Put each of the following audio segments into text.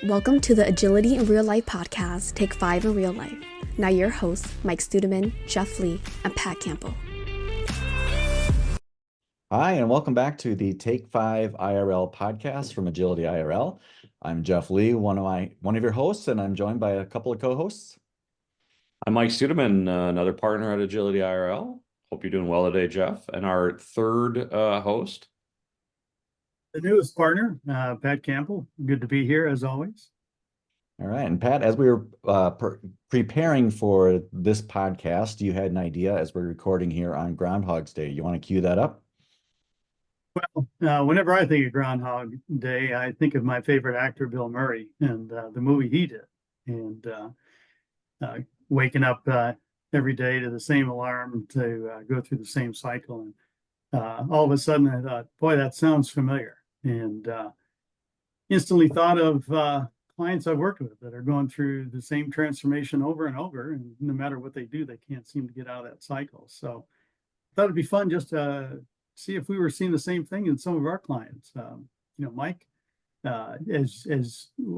Welcome to the Agility in Real Life podcast, Take 5 in Real Life. Now your hosts, Mike Studeman, Jeff Lee, and Pat Campbell. Hi, and welcome back to the Take 5 IRL podcast from Agility IRL. I'm Jeff Lee, one of your hosts, and I'm joined by a couple of co-hosts. I'm Mike Studeman, another partner at Agility IRL. Hope you're doing well today, Jeff. And our third host. The newest partner, Pat Campbell. Good to be here as always. All right, and Pat, as we were preparing for this podcast, you had an idea as we're recording here on Groundhog's Day. You want to cue that up? Well, whenever I think of Groundhog Day, I think of my favorite actor, Bill Murray, and the movie he did, and waking up every day to the same alarm to go through the same cycle. And all of a sudden, I thought, boy, that sounds familiar, and instantly thought of clients I've worked with that are going through the same transformation over and over, and no matter what they do, they can't seem to get out of that cycle. So I thought it'd be fun just to see if we were seeing the same thing in some of our clients. Mike,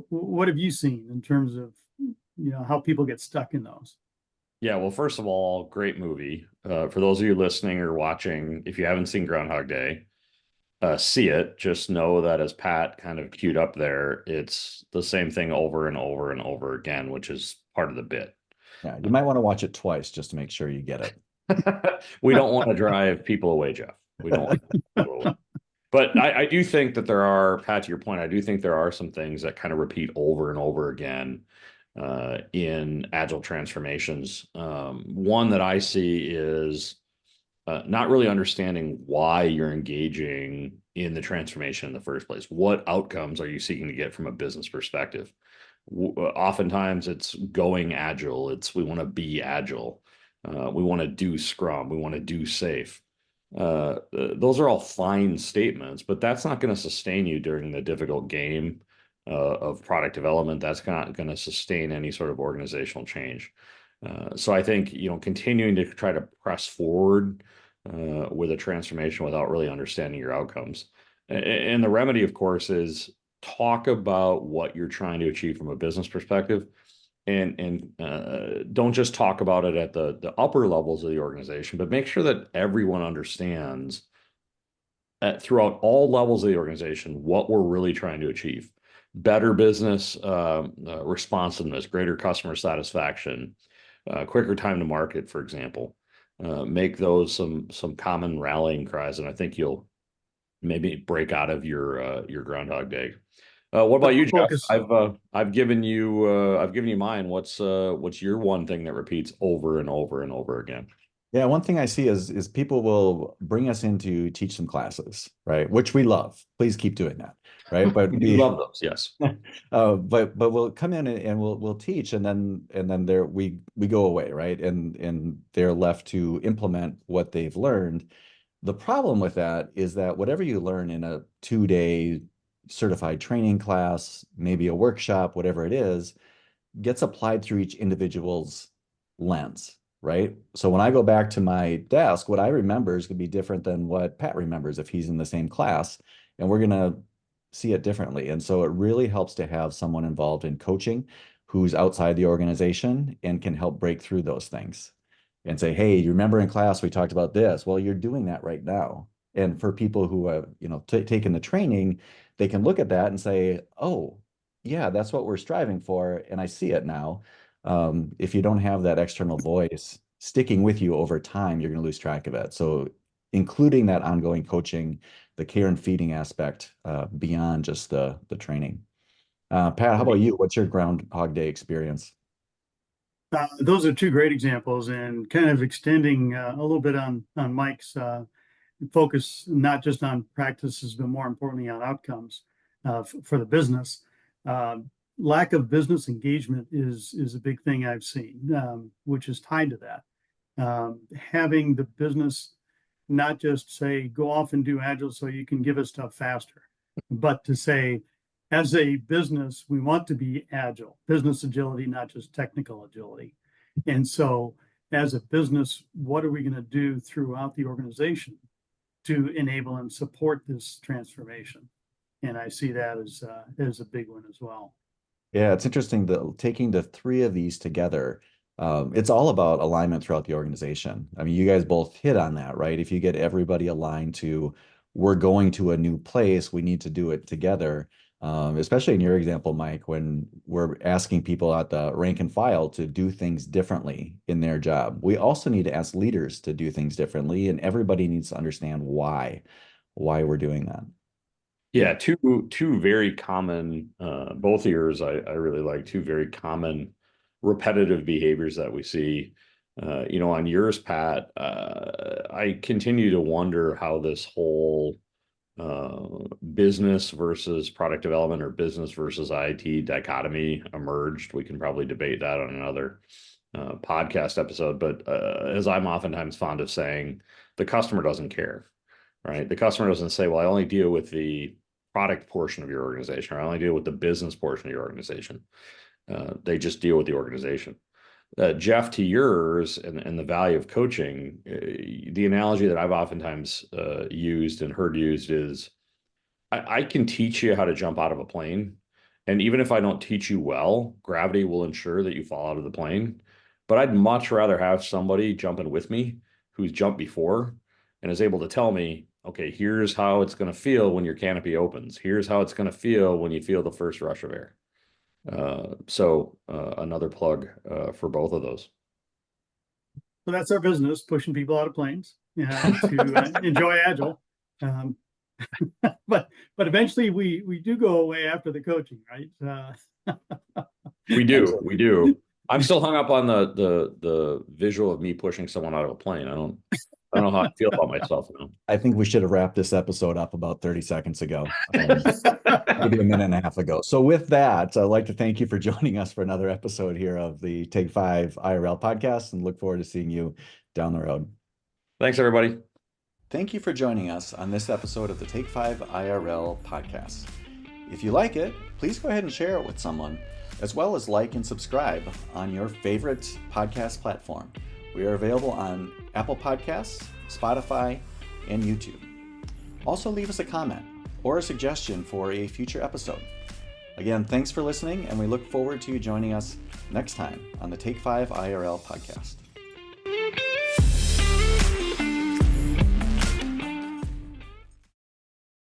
what have you seen in terms of how people get stuck in those? Yeah, well, first of all, great movie. For those of you listening or watching, if you haven't seen Groundhog Day, see it. Just know that as Pat kind of queued up there, it's the same thing over and over and over again, which is part of the bit. Yeah, you might want to watch it twice just to make sure you get it. We don't want to drive people away, Jeff. We don't want to drive people away. But I do think that there are, Pat, to your point, I do think there are some things that kind of repeat over and over again in Agile transformations. One that I see is not really understanding why you're engaging in the transformation in the first place. What outcomes are you seeking to get from a business perspective? Oftentimes it's going Agile. We want to be Agile. We want to do Scrum. We want to do Safe. Those are all fine statements, but that's not going to sustain you during the difficult game of product development. That's not going to sustain any sort of organizational change. So I think, continuing to try to press forward with a transformation without really understanding your outcomes. And the remedy, of course, is talk about what you're trying to achieve from a business perspective. And don't just talk about it at the upper levels of the organization, but make sure that everyone understands throughout all levels of the organization what we're really trying to achieve. Better business responsiveness, greater customer satisfaction, quicker time to market, for example. Make those some common rallying cries, and I think you'll maybe break out of your Groundhog Day. What about you, Jeff? I've given you mine. What's your one thing that repeats over and over and over again? Yeah, one thing I see is people will bring us in to teach some classes, right? Which we love. Please keep doing that, right? But we love those, yes. But we'll come in and we'll teach, and then we go away, right? And they're left to implement what they've learned. The problem with that is that whatever you learn in a 2-day certified training class, maybe a workshop, whatever it is, gets applied through each individual's lens, right? So when I go back to my desk, what I remember is going to be different than what Pat remembers if he's in the same class, and we're going to see it differently. And so it really helps to have someone involved in coaching who's outside the organization and can help break through those things and say, hey, you remember in class we talked about this? Well, you're doing that right now. And for people who have, taken the training, they can look at that and say, oh, yeah, that's what we're striving for. And I see it now. If you don't have that external voice sticking with you over time, you're going to lose track of it. So including that ongoing coaching, the care and feeding aspect beyond just the training. Pat, how about you? What's your Groundhog Day experience? Those are two great examples, and kind of extending a little bit on Mike's focus, not just on practices, but more importantly on outcomes for the business. Lack of business engagement is a big thing I've seen, which is tied to that. Having the business not just say, go off and do Agile so you can give us stuff faster, but to say, as a business, we want to be Agile, business agility, not just technical agility. And so as a business, what are we going to do throughout the organization to enable and support this transformation? And I see that as a big one as well. Yeah, it's interesting that taking the three of these together, it's all about alignment throughout the organization. I mean, you guys both hit on that, right? If you get everybody aligned to, we're going to a new place, we need to do it together. Especially in your example, Mike, when we're asking people at the rank and file to do things differently in their job. We also need to ask leaders to do things differently, and everybody needs to understand why we're doing that. Yeah, two very common, both of yours I really like, two very common repetitive behaviors that we see. On yours, Pat, I continue to wonder how this whole business versus product development or business versus IT dichotomy emerged. We can probably debate that on another podcast episode, but as I'm oftentimes fond of saying, the customer doesn't care, right? The customer doesn't say, well, I only deal with the product portion of your organization, or I only deal with the business portion of your organization. They just deal with the organization. Jeff, to yours and the value of coaching, the analogy that I've oftentimes used and heard used is I can teach you how to jump out of a plane. And even if I don't teach you well, gravity will ensure that you fall out of the plane. But I'd much rather have somebody jumping with me who's jumped before and is able to tell me, okay, here's how it's going to feel when your canopy opens. Here's how it's going to feel when you feel the first rush of air. So another plug for both of those. So that's our business, pushing people out of planes to enjoy Agile. But eventually we do go away after the coaching, right? We do. I'm still hung up on the visual of me pushing someone out of a plane. I don't know how I feel about myself now. I think we should have wrapped this episode up about 30 seconds ago, maybe a minute and a half ago. So with that, I'd like to thank you for joining us for another episode here of the Take 5 IRL podcast, and look forward to seeing you down the road. Thanks, everybody. Thank you for joining us on this episode of the Take 5 IRL podcast. If you like it, please go ahead and share it with someone, as well as like and subscribe on your favorite podcast platform. We are available on Apple Podcasts, Spotify, and YouTube. Also, leave us a comment or a suggestion for a future episode. Again, thanks for listening, and we look forward to you joining us next time on the Take 5 IRL podcast.